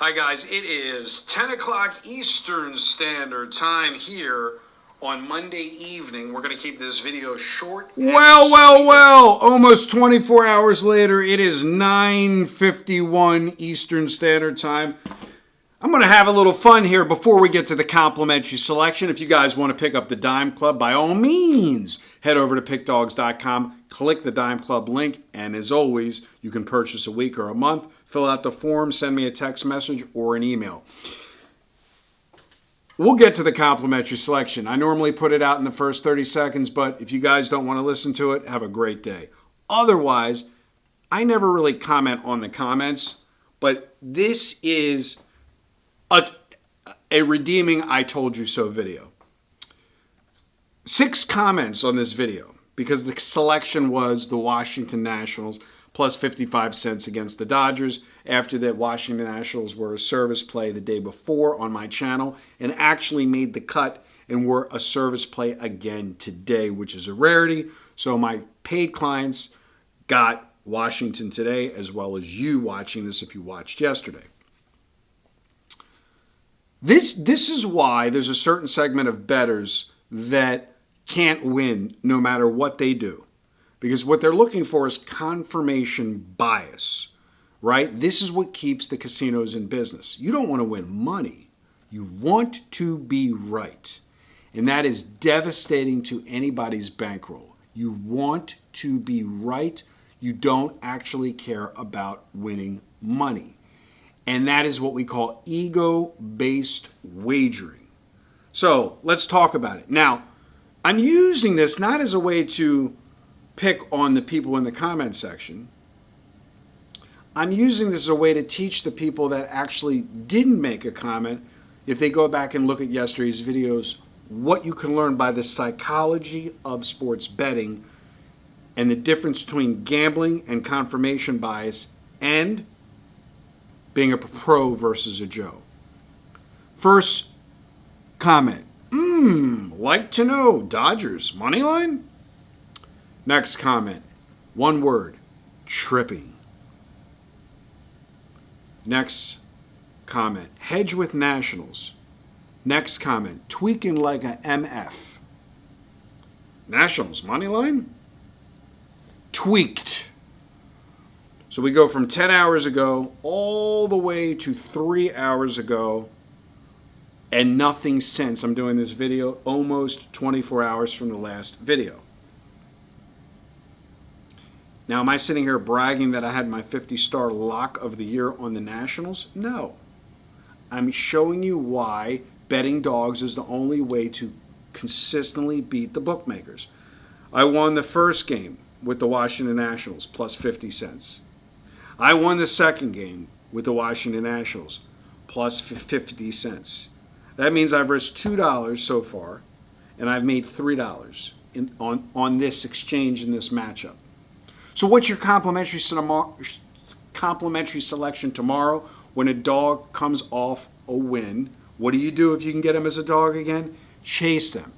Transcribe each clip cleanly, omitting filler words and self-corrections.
Hi guys, it is 10 o'clock Eastern Standard Time here on Monday evening. We're going to keep this video short. Well, almost 24 hours later, it is 9:51 Eastern Standard Time. I'm going to have a little fun here before we get to the complimentary selection. If you guys want to pick up the Dime Club, by all means, head over to PickDawgz.com, click the Dime Club link, and as always, you can purchase a week or a month. Fill out the form, send me a text message or an email. We'll get to the complimentary selection. I normally put it out in the first 30 seconds, but if you guys don't want to listen to it, have a great day. Otherwise, I never really comment on the comments, but this is a redeeming I told you so video. 6 comments on this video because the selection was the Washington Nationals plus 55 cents against the Dodgers. After that, Washington Nationals were a service play the day before on my channel and actually made the cut and were a service play again today, which is a rarity. So my paid clients got Washington today, as well as you watching this if you watched yesterday. This is why there's a certain segment of bettors that can't win no matter what they do. Because what they're looking for is confirmation bias, right? This is what keeps the casinos in business. You don't want to win money. You want to be right. And that is devastating to anybody's bankroll. You want to be right. You don't actually care about winning money. And that is what we call ego-based wagering. So let's talk about it. Now, I'm using this not as a way to pick on the people in the comment section. I'm using this as a way to teach the people that actually didn't make a comment, if they go back and look at yesterday's videos, what you can learn by the psychology of sports betting and the difference between gambling and confirmation bias and being a pro versus a Joe. First comment, like to know, Dodgers money line? Next comment, one word, tripping. Next comment, hedge with Nationals. Next comment, tweaking like a MF. Nationals money line? Tweaked. So we go from 10 hours ago all the way to 3 hours ago and nothing since. I'm doing this video almost 24 hours from the last video. Now, am I sitting here bragging that I had my 50-star lock of the year on the Nationals? No. I'm showing you why betting dogs is the only way to consistently beat the bookmakers. I won the first game with the Washington Nationals plus 50 cents. I won the second game with the Washington Nationals plus 50 cents. That means I've risked $2 so far, and I've made $3 on this exchange in this matchup. So what's your complimentary selection tomorrow when a dog comes off a win? What do you do if you can get him as a dog again? Chase them.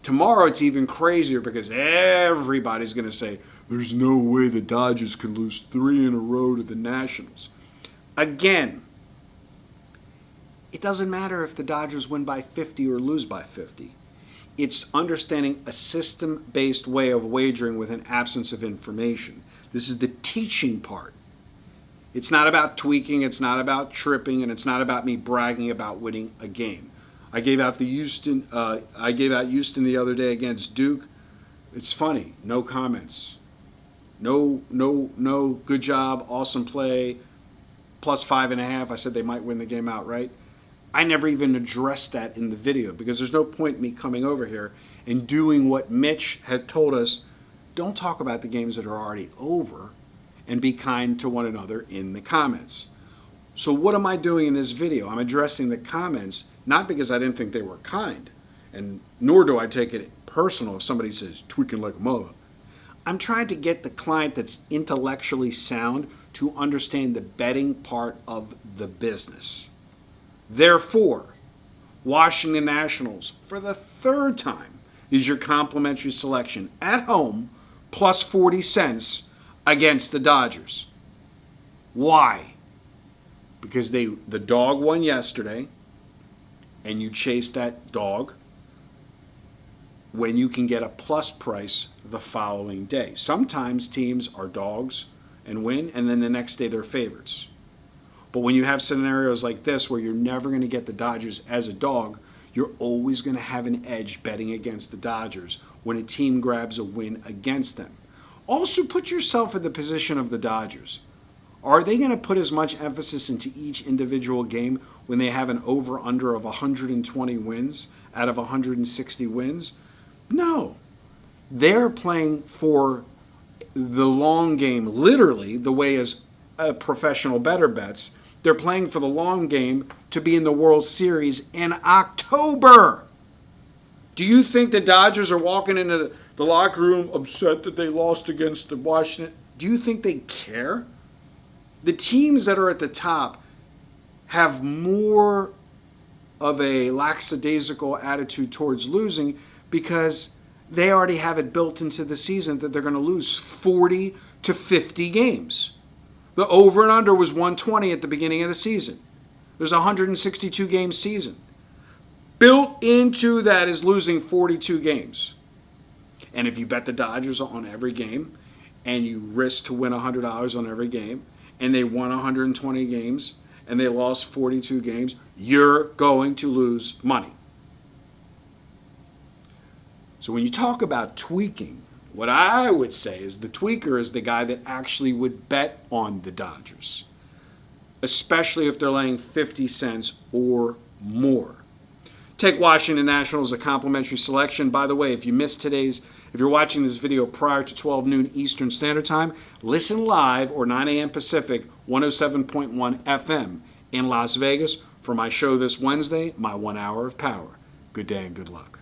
Tomorrow it's even crazier because everybody's going to say, there's no way the Dodgers can lose 3 in a row to the Nationals. Again, it doesn't matter if the Dodgers win by 50 or lose by 50. It's understanding a system-based way of wagering with an absence of information. This is the teaching part. It's not about tweaking, it's not about tripping, and it's not about me bragging about winning a game. I gave out Houston the other day against Duke. It's funny, no comments. No, good job, awesome play, plus 5.5. I said they might win the game outright. I never even addressed that in the video because there's no point in me coming over here and doing what Mitch had told us. Don't talk about the games that are already over and be kind to one another in the comments. So what am I doing in this video? I'm addressing the comments, not because I didn't think they were kind, and nor do I take it personal if somebody says tweaking like a mother. I'm trying to get the client that's intellectually sound to understand the betting part of the business. Therefore, Washington Nationals, for the third time, is your complimentary selection at home, plus 40 cents against the Dodgers. Why? because the dog won yesterday, and you chase that dog when you can get a plus price the following day. Sometimes teams are dogs and win, and then the next day they're favorites. But when you have scenarios like this where you're never going to get the Dodgers as a dog, you're always going to have an edge betting against the Dodgers when a team grabs a win against them. Also, put yourself in the position of the Dodgers. Are they going to put as much emphasis into each individual game when they have an over-under of 120 wins out of 160 wins? No. They're playing for the long game, literally, the way as professional bettor bets. They're playing for the long game to be in the World Series in October. Do you think the Dodgers are walking into the locker room upset that they lost against the Washington? Do you think they care? The teams that are at the top have more of a lackadaisical attitude towards losing because they already have it built into the season that they're going to lose 40 to 50 games. The over and under was 120 at the beginning of the season. There's a 162 game season. Built into that is losing 42 games. And if you bet the Dodgers on every game and you risk to win $100 on every game and they won 120 games and they lost 42 games, you're going to lose money. So when you talk about tweaking, what I would say is the tweaker is the guy that actually would bet on the Dodgers, especially if they're laying 50 cents or more. Take Washington Nationals as a complimentary selection. By the way, if you're watching this video prior to 12 noon Eastern Standard Time, listen live or 9 a.m. Pacific, 107.1 FM in Las Vegas for my show this Wednesday, My 1 Hour of Power. Good day and good luck.